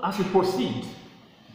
as we proceed,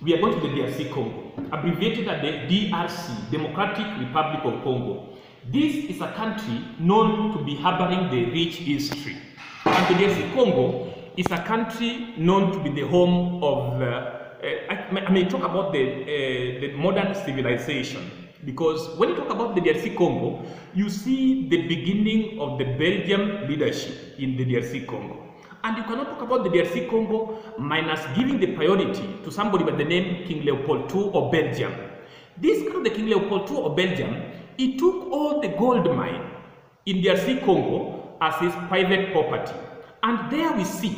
we are going to the DRC Congo, abbreviated as the DRC, Democratic Republic of Congo. This is a country known to be harboring the rich history. And the DRC Congo is a country known to be the home of, I may talk about the modern civilization. Because when you talk about the DRC Congo, you see the beginning of the Belgian leadership in the DRC Congo. And you cannot talk about the DRC Congo minus giving the priority to somebody by the name King Leopold II of Belgium. This kind of the King Leopold II of Belgium, he took all the gold mine in DRC Congo as his private property. And there we see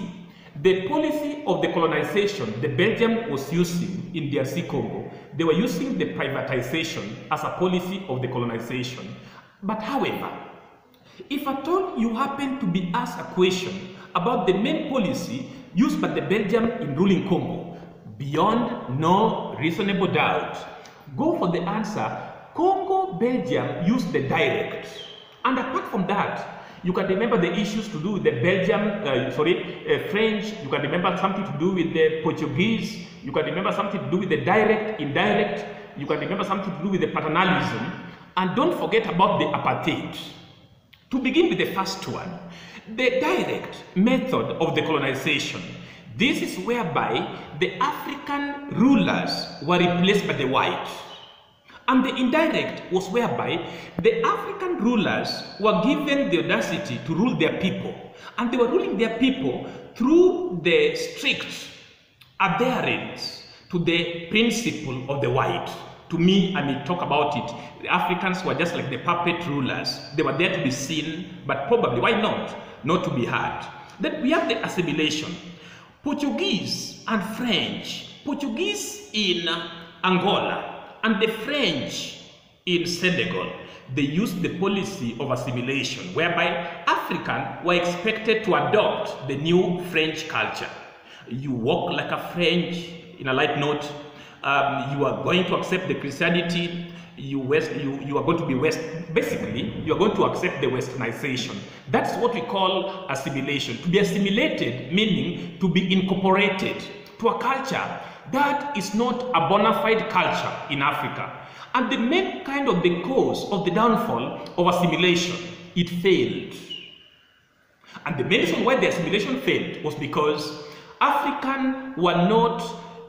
the policy of the colonization the Belgium was using in DRC Congo. They were using the privatization as a policy of the colonization. But however, if at all you happen to be asked a question about the main policy used by the Belgium in ruling Congo, beyond no reasonable doubt, go for the answer, Congo, Belgium used the direct. And apart from that, you can remember the issues to do with the French, you can remember something to do with the Portuguese, you can remember something to do with the direct, indirect, you can remember something to do with the paternalism, and don't forget about the apartheid. To begin with the first one, the direct method of the colonization. This is whereby the African rulers were replaced by the white. And the indirect was whereby the African rulers were given the audacity to rule their people. And they were ruling their people through the strict adherence to the principle of the white. To me, I may talk about it, the Africans were just like the puppet rulers. They were there to be seen, but probably, why not? Not to be heard. Then we have the assimilation. Portuguese and French. Portuguese in Angola and the French in Senegal, they used the policy of assimilation, whereby Africans were expected to adopt the new French culture. You walk like a French, in a light note, you are going to accept the Christianity, you are going to be West, basically, you are going to accept the westernization. That's what we call assimilation. To be assimilated, meaning to be incorporated to a culture that is not a bona fide culture in Africa. And the main kind of the cause of the downfall of assimilation, it failed. And the main reason why the assimilation failed was because Africans were not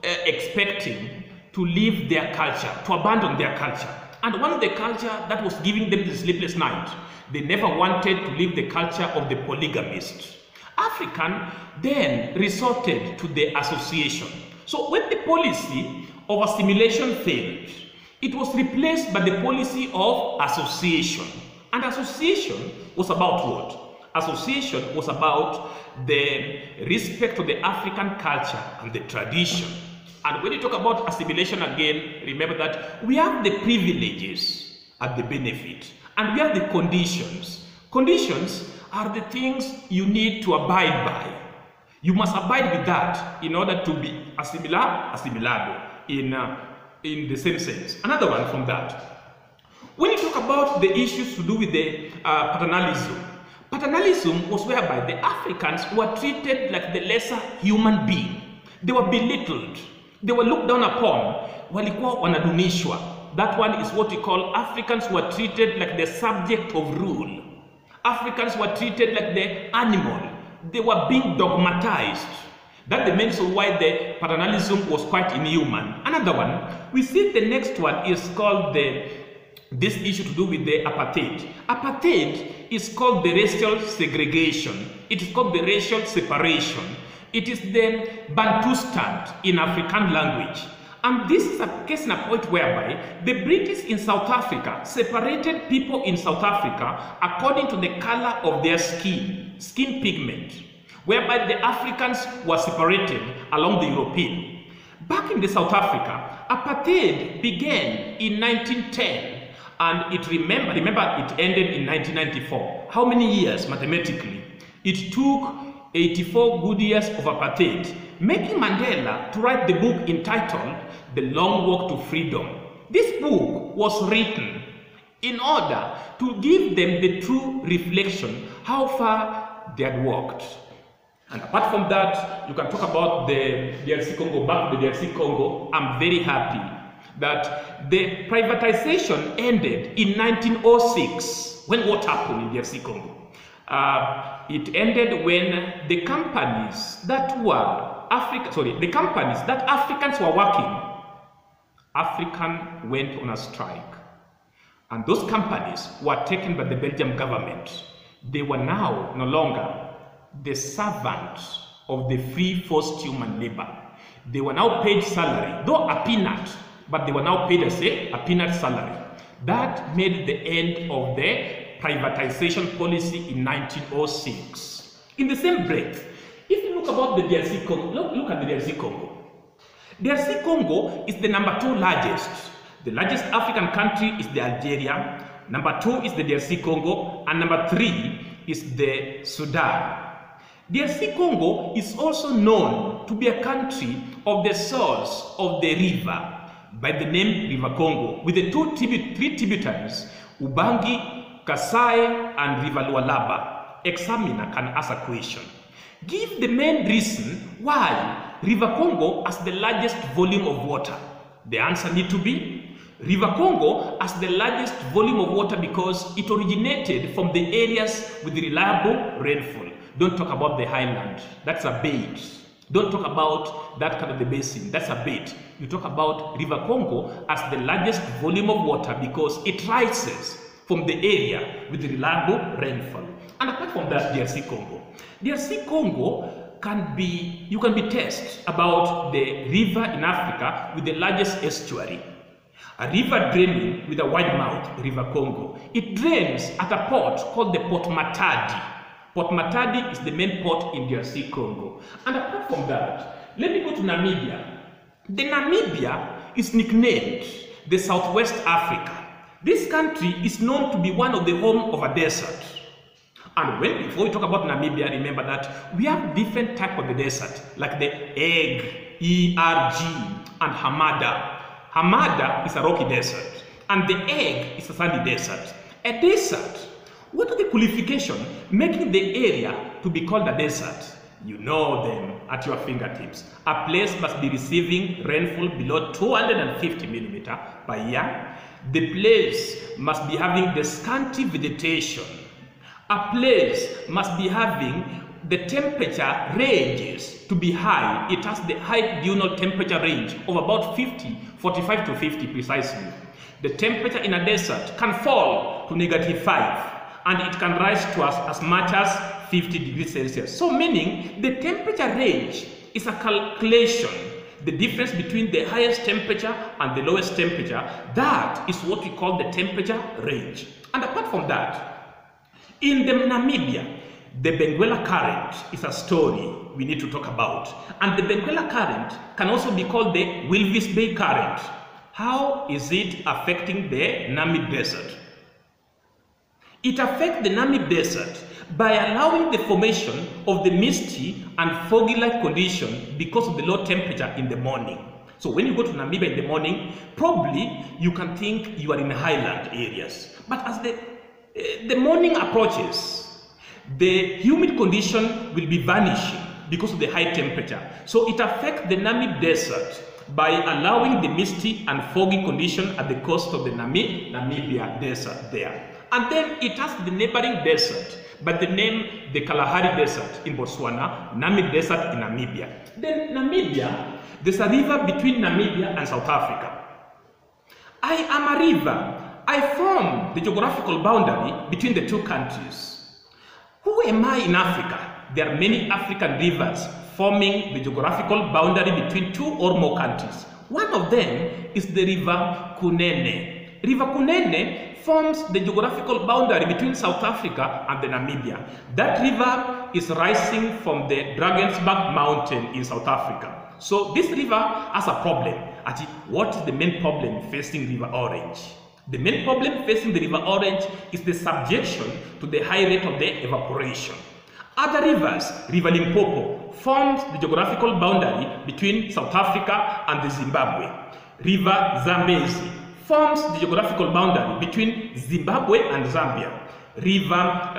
expecting to leave their culture, to abandon their culture. And one of the culture that was giving them the sleepless night, they never wanted to leave the culture of the polygamist. African then resorted to the association. So when the policy of assimilation failed, it was replaced by the policy of association. And association was about what? Association was about the respect of the African culture and the tradition. And when you talk about assimilation again, remember that we have the privileges and the benefit, and we have the conditions. Conditions are the things you need to abide by. You must abide with that in order to be assimilable in the same sense. Another one from that. When you talk about the issues to do with the paternalism, paternalism was whereby the Africans were treated like the lesser human being. They were belittled. They were looked down upon. Walikuwa wanadunishwa. That one is what we call Africans were treated like the subject of rule. Africans were treated like the animal. They were being dogmatized. That's the main reason why the paternalism was quite inhuman. Another one, we see the next one is called this issue to do with the apartheid. Apartheid is called the racial segregation. It is called the racial separation. It is the Bantustan in African language. And this is a case in a point whereby the British in South Africa separated people in South Africa according to the color of their skin pigment, whereby the Africans were separated along the European. Back in the South Africa, apartheid began in 1910, and remember it ended in 1994. How many years mathematically? It took 84 good years of apartheid, making Mandela to write the book entitled The Long Walk to Freedom. This book was written in order to give them the true reflection how far they had walked. And apart from that, you can talk about the DRC Congo. Back to the DRC Congo, I'm very happy that the privatization ended in 1906. When what happened in DRC Congo? It ended when the companies that were the companies that Africans were working, African went on a strike. And those companies were taken by the Belgian government. They were now no longer the servants of the free forced human labor. They were now paid salary, though a peanut, but they were now paid as a peanut salary. That made the end of the privatization policy in 1906. In the same breath, if you look about the DRC Congo, look at the DRC Congo. DRC Congo is the #2 largest. The largest African country is the Algeria. #2 is the DRC Congo, and #3 is the Sudan. DRC Congo is also known to be a country of the source of the river by the name River Congo, with the three tributaries, Ubangi, Kasai, and River Lualaba. Examiner can ask a question. Give the main reason why River Congo has the largest volume of water. The answer need to be River Congo has the largest volume of water because it originated from the areas with reliable rainfall. Don't talk about the highland. That's a bait. Don't talk about that kind of the basin. That's a bait. You talk about River Congo as the largest volume of water because it rises from the area with reliable rainfall. And apart from that, DRC Congo. DRC Congo you can be tested about the river in Africa with the largest estuary. A river draining with a wide mouth, River Congo. It drains at a port called the Port Matadi. Port Matadi is the main port in DRC Congo. And apart from that, let me go to Namibia. The Namibia is nicknamed the Southwest Africa. This country is known to be one of the home of a desert. And before we talk about Namibia, remember that we have different types of the desert, like the ERG, ERG, and Hamada. Hamada is a rocky desert, and the ERG is a sandy desert. A desert, what are the qualifications making the area to be called a desert? You know them at your fingertips. A place must be receiving rainfall below 250 millimeters per year. The place must be having the scanty vegetation. A place must be having the temperature ranges to be high. It has the high diurnal temperature range of about 45 to 50 precisely. The temperature in a desert can fall to -5, and it can rise to as much as 50 degrees Celsius. So meaning the temperature range is a calculation. The difference between the highest temperature and the lowest temperature, that is what we call the temperature range. And apart from that, in the Namibia, the Benguela Current is a story we need to talk about. And the Benguela Current can also be called the Wilvis Bay Current. How is it affecting the Namib Desert? It affects the Namib Desert by allowing the formation of the misty and foggy-like condition because of the low temperature in the morning. So when you go to Namibia in the morning, probably you can think you are in highland areas. But as the morning approaches, the humid condition will be vanishing because of the high temperature. So it affects the Namib Desert by allowing the misty and foggy condition at the coast of the Namibia Desert there. And then it has the neighboring desert by the name the Kalahari Desert in Botswana, Namib Desert in Namibia. Then Namibia, there's a river between Namibia and South Africa. I am a river. I form the geographical boundary between the two countries. Who am I in Africa? There are many African rivers forming the geographical boundary between two or more countries. One of them is the River Kunene. River Kunene forms the geographical boundary between South Africa and the Namibia. That river is rising from the Drakensberg mountain in South Africa. So this river has a problem. What is the main problem facing River Orange? The main problem facing the River Orange is the subjection to the high rate of the evaporation. Other rivers, River Limpopo, forms the geographical boundary between South Africa and the Zimbabwe. River Zambezi forms the geographical boundary between Zimbabwe and Zambia. River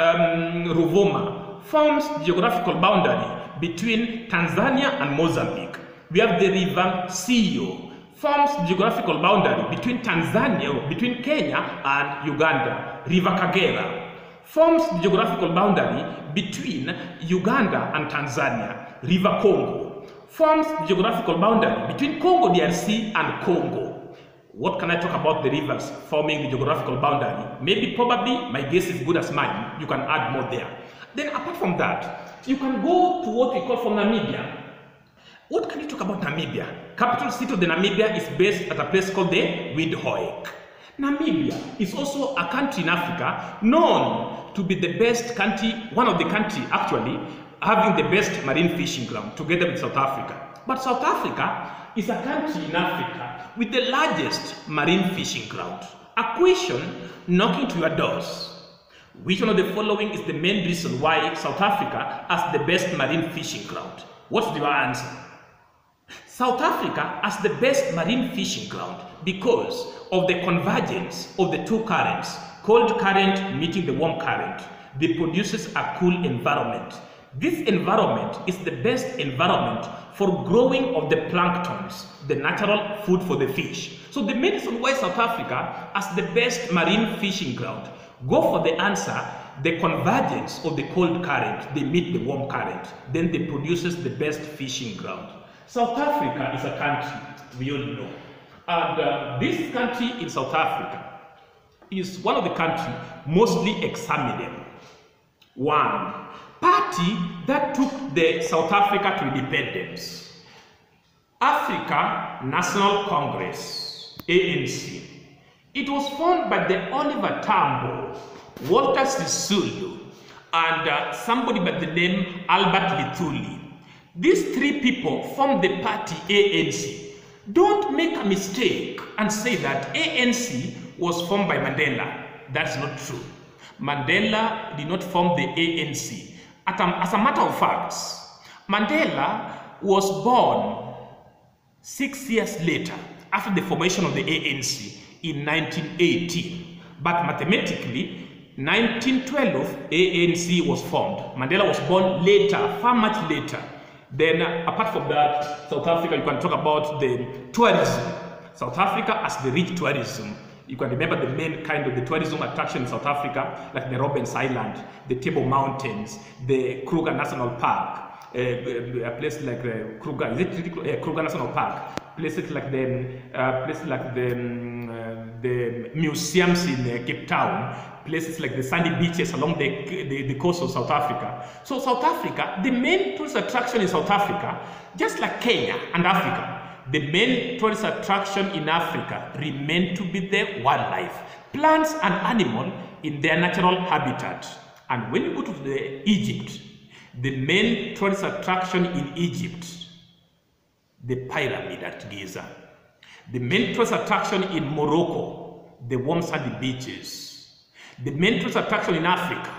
Ruvuma forms the geographical boundary between Tanzania and Mozambique. We have the river Sio, forms the geographical boundary between Tanzania, between Kenya and Uganda. River Kagera forms the geographical boundary between Uganda and Tanzania. River Congo forms the geographical boundary between Congo DRC and Congo. What can I talk about the rivers forming the geographical boundary? Maybe, probably, my guess is good as mine. You can add more there. Then apart from that, you can go to what we call from Namibia. What can you talk about Namibia? Capital city of the Namibia is based at a place called the Windhoek. Namibia is also a country in Africa known to be the best country, one of the countries actually, having the best marine fishing ground together with South Africa. But South Africa is a country in Africa with the largest marine fishing ground. A question knocking to your doors. Which one of the following is the main reason why South Africa has the best marine fishing ground? What's your answer? South Africa has the best marine fishing ground because of the convergence of the two currents, cold current meeting the warm current. They produces a cool environment. This environment is the best environment for growing of the planktons, the natural food for the fish. So the main reason why South Africa has the best marine fishing ground, go for the answer, the convergence of the cold current, they meet the warm current, then they produces the best fishing ground. South Africa is a country we all know. And this country in South Africa is one of the countries mostly examinable. One, party that took the South Africa to independence. Africa National Congress, ANC. It was formed by the Oliver Tambo, Walter Sisulu, and somebody by the name Albert Lithuli. These three people formed the party ANC. Don't make a mistake and say that ANC was formed by Mandela. That's not true. Mandela did not form the ANC. As a matter of fact, Mandela was born 6 years later after the formation of the ANC in 1918. But mathematically, 1912, ANC was formed. Mandela was born later, far much later. Then, apart from that, South Africa, you can talk about the tourism. South Africa has the rich tourism. You can remember the main kind of the tourism attraction in South Africa, like the Robben Island, the Table Mountains, the Kruger National Park, a place like Kruger, is it really Kruger National Park? Places like the museums in Cape Town, places like the sandy beaches along the coast of South Africa. So South Africa, the main tourist attraction in South Africa, just like Kenya and Africa, the main tourist attraction in Africa remain to be the wildlife, plants and animals in their natural habitat. And when you go to Egypt, the main tourist attraction in Egypt, the pyramid at Giza. The main tourist attraction in Morocco, the warm sandy beaches. The main tourist attraction in Africa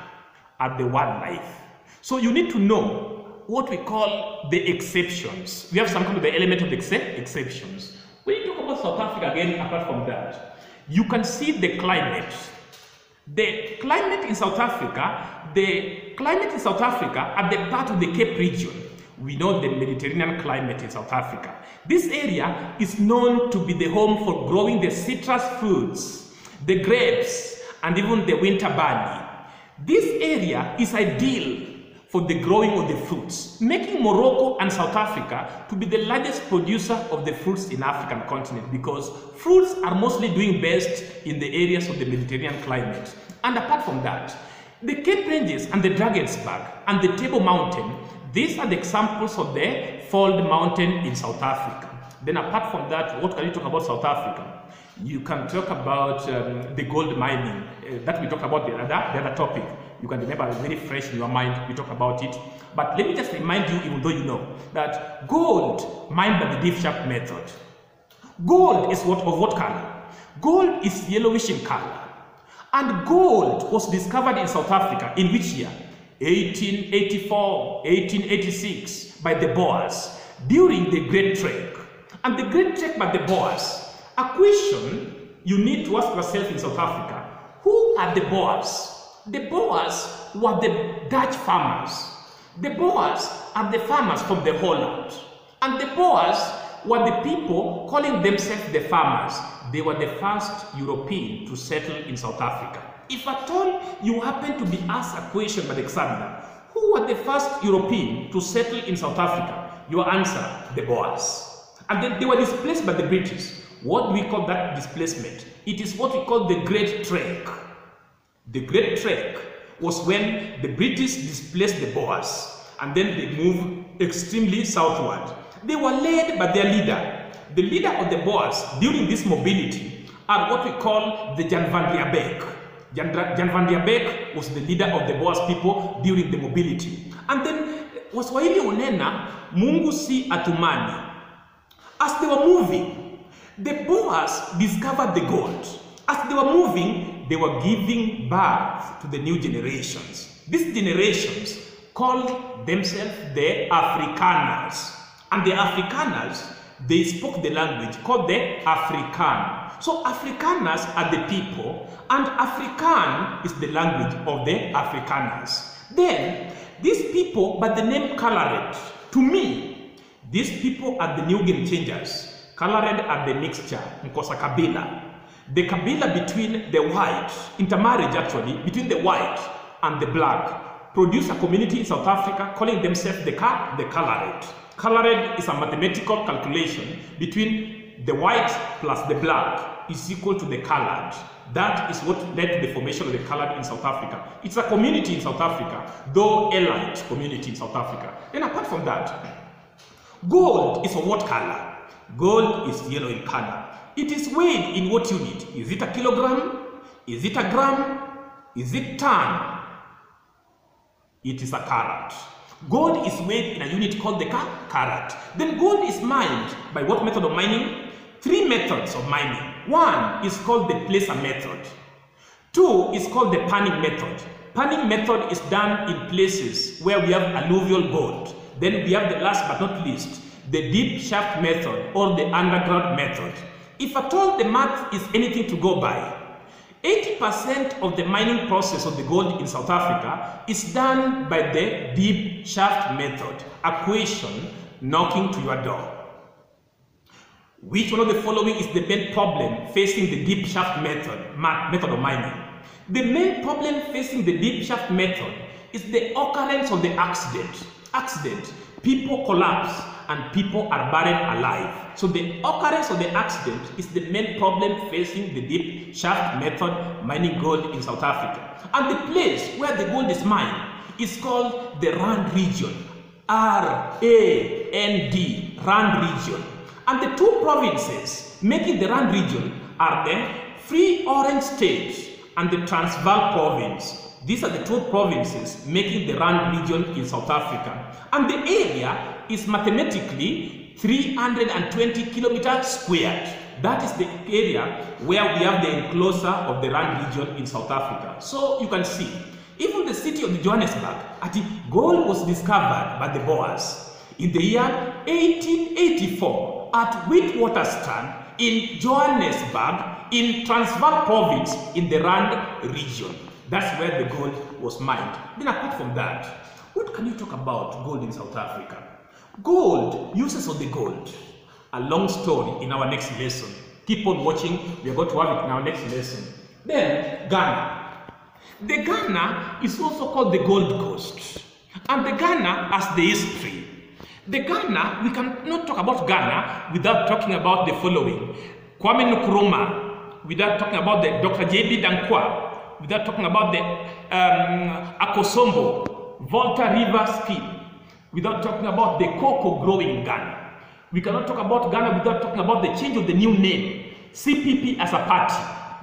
are the wildlife. So you need to know what we call the exceptions. We have some kind of the element of the exceptions. When you talk about South Africa again, apart from that, you can see the climate. The climate in South Africa, at the part of the Cape region, we know the Mediterranean climate in South Africa. This area is known to be the home for growing the citrus fruits, the grapes, and even the winter barley. This area is ideal for the growing of the fruits, making Morocco and South Africa to be the largest producer of the fruits in the African continent, because fruits are mostly doing best in the areas of the Mediterranean climate. And apart from that, the Cape Ranges and the Drakensberg and the Table Mountain, these are the examples of the Fold Mountain in South Africa. Then apart from that, what can you talk about South Africa? You can talk about the gold mining that we talked about the other topic. You can remember, it's very fresh in your mind, we talk about it. But let me just remind you, even though you know, that gold mined by the deep shaft method. Gold is of what color? Gold is yellowish in color. And gold was discovered in South Africa in which year? 1884, 1886 by the Boers during the Great Trek. And the Great Trek by the Boers, a question you need to ask yourself in South Africa, who are the Boers? The Boers were the Dutch farmers. The Boers are the farmers from the Holland. And the Boers were the people calling themselves the farmers. They were the first European to settle in South Africa. If at all you happen to be asked a question by the examiner, who were the first European to settle in South Africa? Your answer, the Boers. And then they were displaced by the British. What do we call that displacement? It is what we call the Great Trek. The Great Trek was when the British displaced the Boers and then they moved extremely southward. They were led by their leader. The leader of the Boers during this mobility are what we call the Jan van der Beek. Jan van der Beek was the leader of the Boers people during the mobility. And then Waswahili unena Mungu si atumani. As they were moving, the Boers discovered the gold. As they were moving, they were giving birth to the new generations. These generations called themselves the Afrikaners. And the Afrikaners, they spoke the language called the Afrikaan. So Afrikaners are the people, and Afrikaan is the language of the Afrikaners. Then, these people by the name Colored, to me, these people are the new game changers. Colored are the mixture, Mkosa Kabila. The Kabila between the white, intermarriage actually, between the white and the black, produce a community in South Africa calling themselves the Colored. Colored is a mathematical calculation between the white plus the black is equal to the colored. That is what led to the formation of the colored in South Africa. It's a community in South Africa, though elite community in South Africa. Then apart from that, gold is of what color? Gold is yellow in color. It is weighed in what unit? Is it a kilogram? Is it a gram? Is it ton? It is a carat. Gold is weighed in a unit called the carat. Then gold is mined by what method of mining? 3 methods of mining. One is called the placer method. 2 is called the panning method. Panning method is done in places where we have alluvial gold. Then we have the last but not least, the deep shaft method or the underground method. If at all the math is anything to go by, 80% of the mining process of the gold in South Africa is done by the deep shaft method, a question knocking to your door. Which one of the following is the main problem facing the deep shaft method of mining? The main problem facing the deep shaft method is the occurrence of the accident. People collapse and people are buried alive. So the occurrence of the accident is the main problem facing the deep shaft method mining gold in South Africa. And the place where the gold is mined is called the Rand region. R-A-N-D, Rand region. And the 2 provinces making the Rand region are the Free Orange State and the Transvaal province. These are the 2 provinces making the Rand region in South Africa. And the area is mathematically 320 kilometers squared. That is the area where we have the enclosure of the Rand region in South Africa. So you can see, even the city of Johannesburg, gold was discovered by the Boers in the year 1884 at Witwatersrand in Johannesburg in Transvaal province in the Rand region. That's where the gold was mined. Then apart from that, what can you talk about gold in South Africa? Gold, uses of the gold. A long story in our next lesson. Keep on watching, we are going to have it in our next lesson. Then, Ghana. The Ghana is also called the Gold Coast. And the Ghana has the history. The Ghana, we cannot talk about Ghana without talking about the following. Kwame Nkrumah, without talking about the Dr. J.B. Dankwa, without talking about the Akosombo, Volta River scheme, without talking about the cocoa growing in Ghana. We cannot talk about Ghana without talking about the change of the new name, CPP as a party.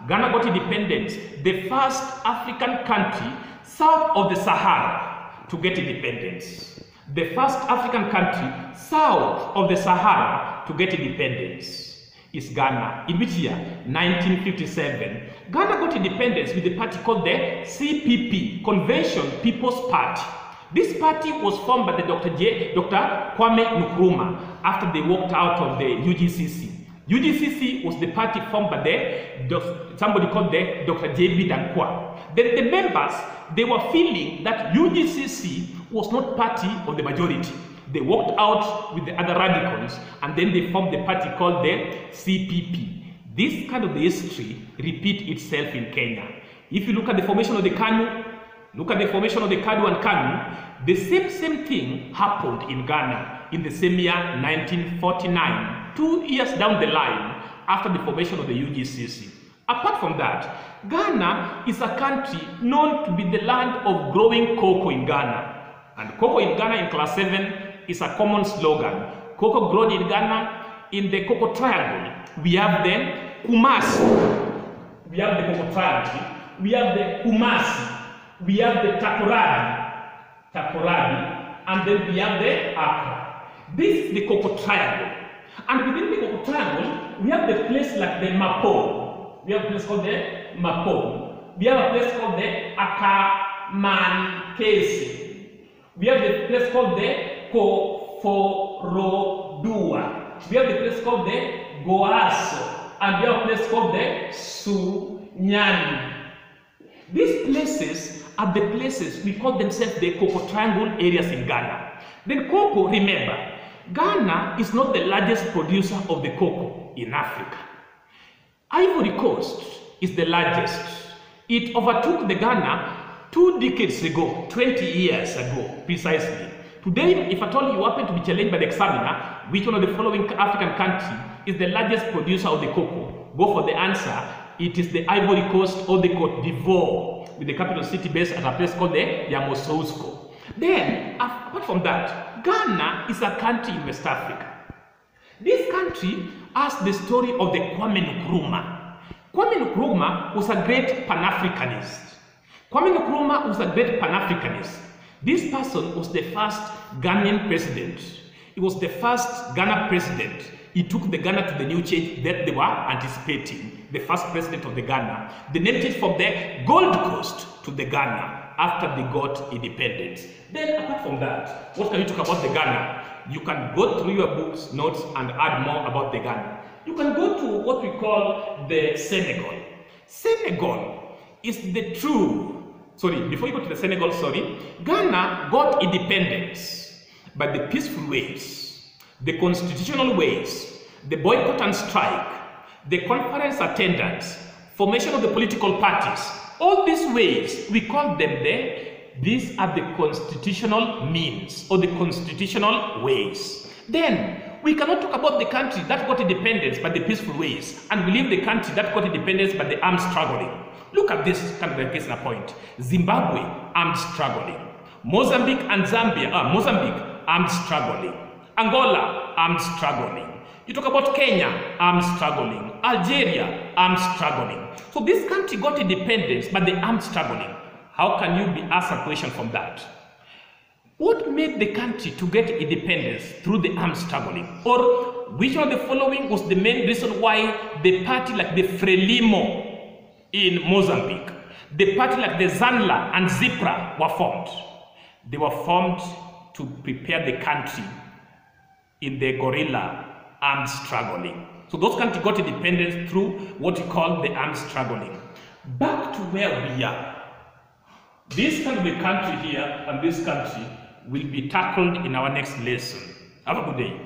Ghana got independence, the first African country south of the Sahara to get independence. The first African country south of the Sahara to get independence is Ghana. In which year? 1957. Ghana got independence with a party called the CPP, Convention People's Party. This party was formed by the Dr. Kwame Nkrumah after they walked out of the UGCC. UGCC was the party formed by somebody called the Dr. J.B. Dankwa. Then the members, they were feeling that UGCC was not party of the majority. They walked out with the other radicals and then they formed the party called the CPP. This kind of the history repeats itself in Kenya. If you look at the formation of the KANU, look at the formation of the KADU and KANU, the same thing happened in Ghana in the same year 1949, 2 years down the line after the formation of the UGCC. Apart from that, Ghana is a country known to be the land of growing cocoa in Ghana. And cocoa in Ghana in class 7 is a common slogan. Cocoa grown in Ghana in the Cocoa Triangle. We have the Kumasi. We have the Cocoa Triangle. We have the Kumasi. We have the Takoradi, and then we have the Accra. This is the Cocoa Triangle. And within the Cocoa Triangle, we have the place like the Mapo. We have a place called the Mapo. We have a place called the Akamankesi. We have the place called the Koforodua. We have the place called the Goaso. And we have a place called the Sunyani. These places are the places we call themselves the Cocoa Triangle areas in Ghana. Then cocoa, remember, Ghana is not the largest producer of the cocoa in Africa. Ivory Coast is the largest. It overtook the Ghana 2 decades ago, 20 years ago, precisely. Today, if at all you happen to be challenged by the examiner, which one of the following African country is the largest producer of the cocoa, go for the answer. It is the Ivory Coast or the Côte d'Ivoire, with the capital city based at a place called the Yamoussoukro. Then, apart from that, Ghana is a country in West Africa. This country has the story of the Kwame Nkrumah. Kwame Nkrumah was a great Pan-Africanist. Kwame Nkrumah was a great Pan-Africanist. This person was the first Ghanaian president. He was the first Ghana president. He took the Ghana to the new change that they were anticipating. The first president of the Ghana. They named it from the Gold Coast to the Ghana after they got independence. Then apart from that, what can you talk about the Ghana? You can go through your books, notes, and add more about the Ghana. You can go to what we call the Senegal. Senegal is the true, before you go to the Senegal, Ghana got independence by the peaceful ways, the constitutional ways, the boycott and strike, the conference attendance, formation of the political parties. All these ways, we call them these are the constitutional means or the constitutional ways. Then, we cannot talk about the country that got independence by the peaceful ways and we leave the country that got independence by the armed struggling. Look at this kind of case in a point. Zimbabwe, armed struggling. Mozambique and Zambia, Mozambique, armed struggling. Angola, armed struggling. You talk about Kenya, armed struggling. Algeria, armed struggling. So this country got independence by the armed struggling. How can you be asked a question from that? What made the country to get independence through the armed struggling? Or which one of the following was the main reason why the party like the Frelimo in Mozambique, the party like the Zanla and Zipra were formed? They were formed to prepare the country in the guerrilla armed struggling. So those countries got independence through what we call the armed struggling. Back to where we are. This kind of a country here and this country will be tackled in our next lesson. Have a good day.